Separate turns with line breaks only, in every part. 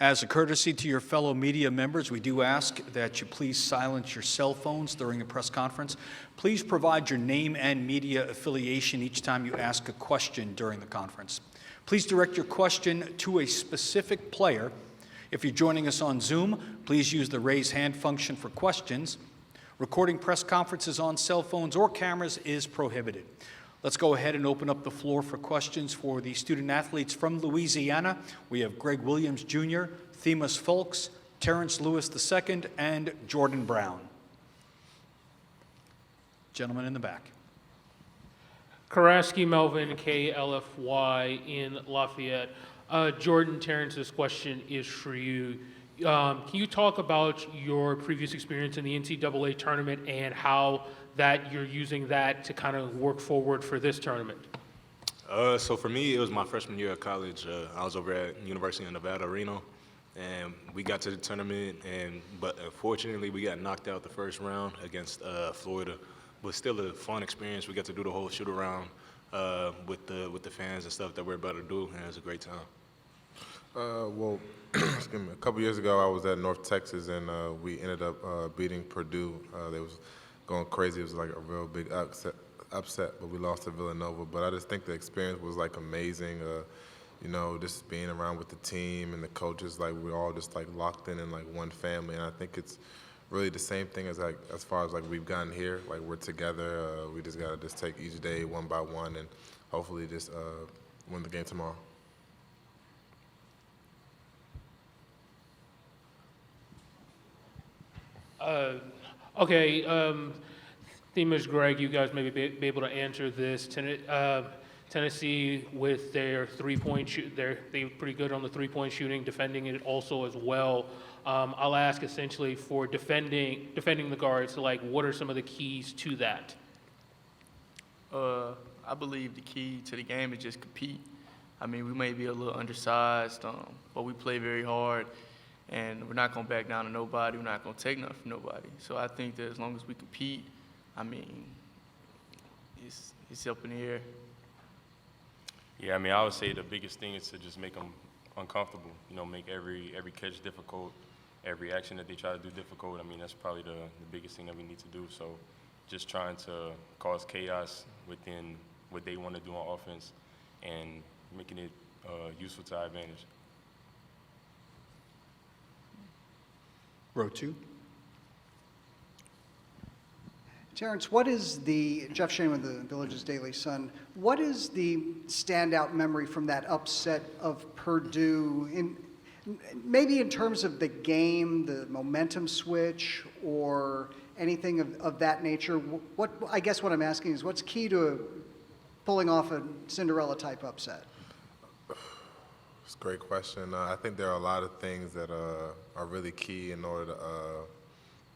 As a courtesy to your fellow media members, we do ask that you please silence your cell phones during the press conference. Please provide your name and media affiliation each time you ask a question during the conference. Please direct your question to a specific player. If you're joining us on Zoom, please use the raise hand function for questions. Recording press conferences on cell phones or cameras is prohibited. Let's go ahead and open up the floor for questions for the student athletes from Louisiana. We have Greg Williams Jr., Themus Fulks, Terence Lewis II, and Jordan Brown. Gentlemen in the back.
Karaski Melvin, KLFY in Lafayette. Jordan, Terence, this question is for you. Can you talk about your previous experience in the NCAA tournament and how that you're using that to kind of work forward for this tournament?
So for me, it was my freshman year of college. I was over at University of Nevada, Reno, and we got to the tournament, but unfortunately we got knocked out the first round against Florida. But still a fun experience. We got to do the whole shoot around with the fans and stuff that we're about to do, and it was a great time.
Well, excuse me, a couple years ago I was at North Texas, and we ended up beating Purdue. They was going crazy. It was like a real big upset, but we lost to Villanova. But I just think the experience was like amazing. You know, just being around with the team and the coaches, like we're all just like locked in like one family. And I think it's really the same thing as far as like we've gotten here. Like we're together. We just gotta just take each day one by one, and hopefully just win the game tomorrow.
Okay, Themus, Greg, you guys may be able to answer this. Tennessee, with their three-point shoot, they're pretty good on the three-point shooting, defending it also as well. I'll ask essentially for defending the guards. So, like, what are some of the keys to that?
I believe the key to the game is just compete. I mean, we may be a little undersized, but we play very hard. And we're not going to back down to nobody. We're not going to take nothing from nobody. So I think that as long as we compete, I mean, it's up in the air.
Yeah, I mean, I would say the biggest thing is to just make them uncomfortable. You know, make every catch difficult, every action that they try to do difficult. I mean, that's probably the biggest thing that we need to do. So just trying to cause chaos within what they want to do on offense and making it useful to our advantage.
Row 2.
Terence, what is Jeff Shane with the Village's Daily Sun, what is the standout memory from that upset of Purdue, maybe in terms of the game, the momentum switch, or anything of that nature? I guess what I'm asking is what's key to pulling off a Cinderella-type upset?
It's a great question. I think there are a lot of things that are really key in order to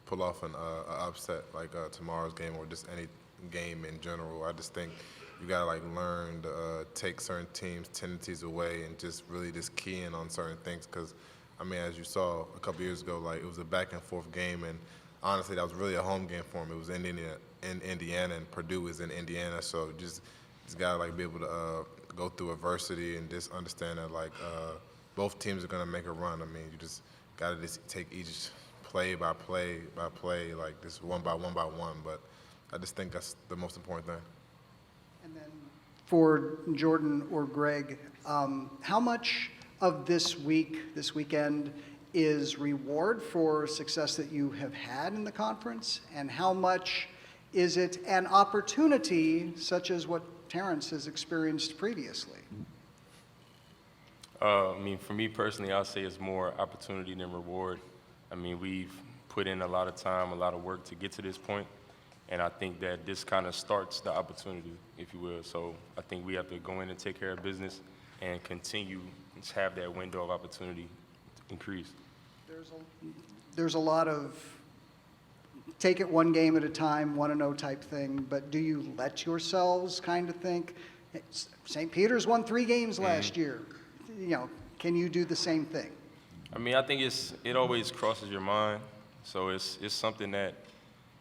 pull off an upset like tomorrow's game or just any game in general. I just think you gotta like learn to take certain teams' tendencies away and just really just key in on certain things. Because I mean, as you saw a couple years ago, like it was a back and forth game, and honestly, that was really a home game for them. It was in Indiana, and Purdue is in Indiana, so just gotta like be able to go through adversity and just understand that like both teams are gonna make a run. I mean, you just gotta just take each play by play, like just one by one. But I just think that's the most important thing.
And then for Jordan or Greg, how much of this weekend is reward for success that you have had in the conference, and how much is it an opportunity such as what Terence has experienced previously?
I mean, for me personally, I'll say it's more opportunity than reward. I mean, we've put in a lot of time, a lot of work to get to this point, and I think that this kind of starts the opportunity, if you will. So I think we have to go in and take care of business and continue to have that window of opportunity increase.
There's a lot of take it one game at a time, want to know type thing, but do you let yourselves kind of think, St. Peter's won 3 games last year, you know, can you do the same thing?
I mean, I think it always crosses your mind, so it's something that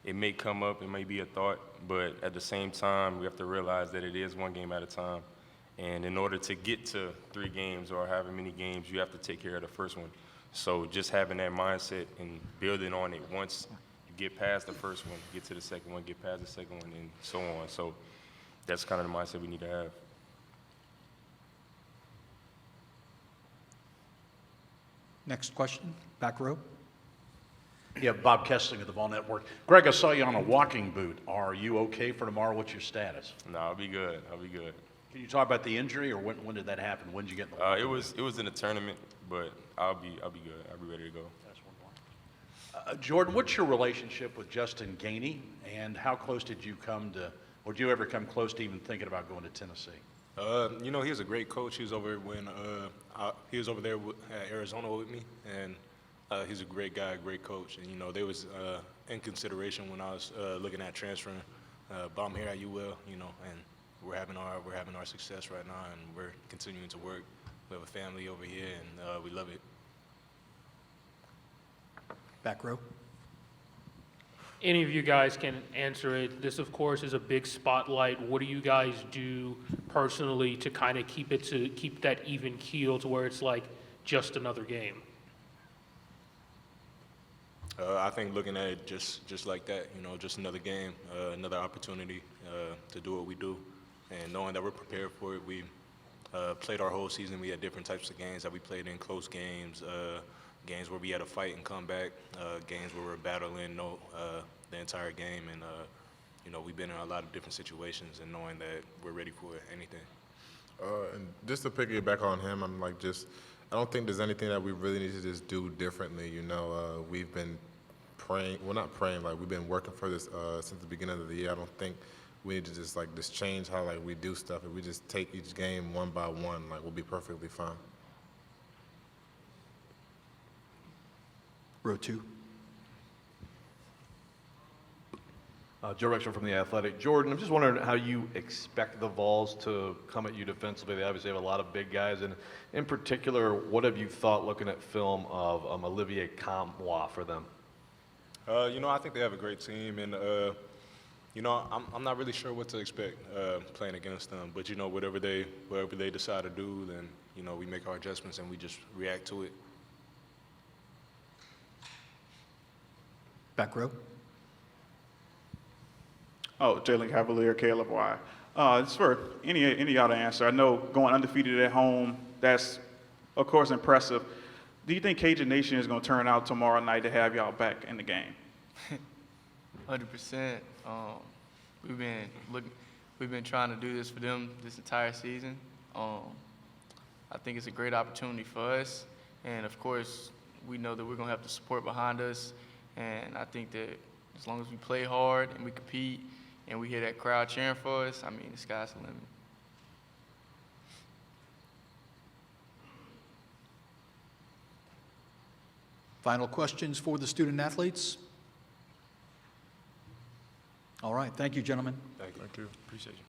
it may come up, it may be a thought, but at the same time, we have to realize that it is one game at a time, And in order to get to 3 games or however many games, you have to take care of the first one. So just having that mindset and building on it, once you get past the first one, get to the second one, get past the second one, and so on. So that's kind of the mindset we need to have.
Next question, back row.
Yeah, Bob Kessling of the Ball Network. Greg, I saw you on a walking boot. Are you okay for tomorrow? What's your status?
No, I'll be good. I'll be good.
Can you talk about the injury, or when did that happen? When did you get in the walking boot?
It was in a tournament, but I'll be good. I'll be ready to go.
That's one more. Jordan, what's your relationship with Justin Gainey, and how close did you come to, or did you ever come close to even thinking about going to Tennessee?
You know, he was a great coach. He was over when he was over there at Arizona with me, and he's a great guy, great coach. And you know, there was in consideration when I was looking at transferring, but I'm here at UL, you know, and we're having our success right now, and we're continuing to work. We have a family over here, and we love it.
Back row.
Any of you guys can answer it. This, of course, is a big spotlight. What do you guys do personally to kind of keep that even keel to where it's like just another game?
I think looking at it just like that, you know, just another game, another opportunity to do what we do, and knowing that we're prepared for it. We played our whole season. We had different types of games that we played in, close games, games where we had to fight and come back, games where we're battling the entire game, and you know, we've been in a lot of different situations, and knowing that we're ready for anything.
And just to piggyback on him, I'm like, I don't think there's anything that we really need to just do differently. You know, we've been praying, well, not praying, like we've been working for this since the beginning of the year. I don't think we need to just change how we do stuff. If we just take each game one by one, we'll be perfectly fine.
Row 2.
Joe Rexler from The Athletic. Jordan, I'm just wondering how you expect the Vols to come at you defensively. They obviously have a lot of big guys, and in particular, what have you thought looking at film of Olivier Cambois for them?
You know, I think they have a great team, and you know, I'm not really sure what to expect playing against them. But you know, whatever they decide to do, then you know, we make our adjustments and we just react to it.
Back row.
Oh, Jalen Cavalier, KLFY. It's for any of y'all to answer. I know going undefeated at home, that's, of course, impressive. Do you think Cajun Nation is going to turn out tomorrow night to have y'all back in the game?
100%. We've been trying to do this for them this entire season. I think it's a great opportunity for us, and of course, we know that we're going to have the support behind us. And I think that as long as we play hard and we compete and we hear that crowd cheering for us, I mean, the sky's the limit.
Final questions for the student athletes? All right, thank you, gentlemen.
Thank you. Appreciate you.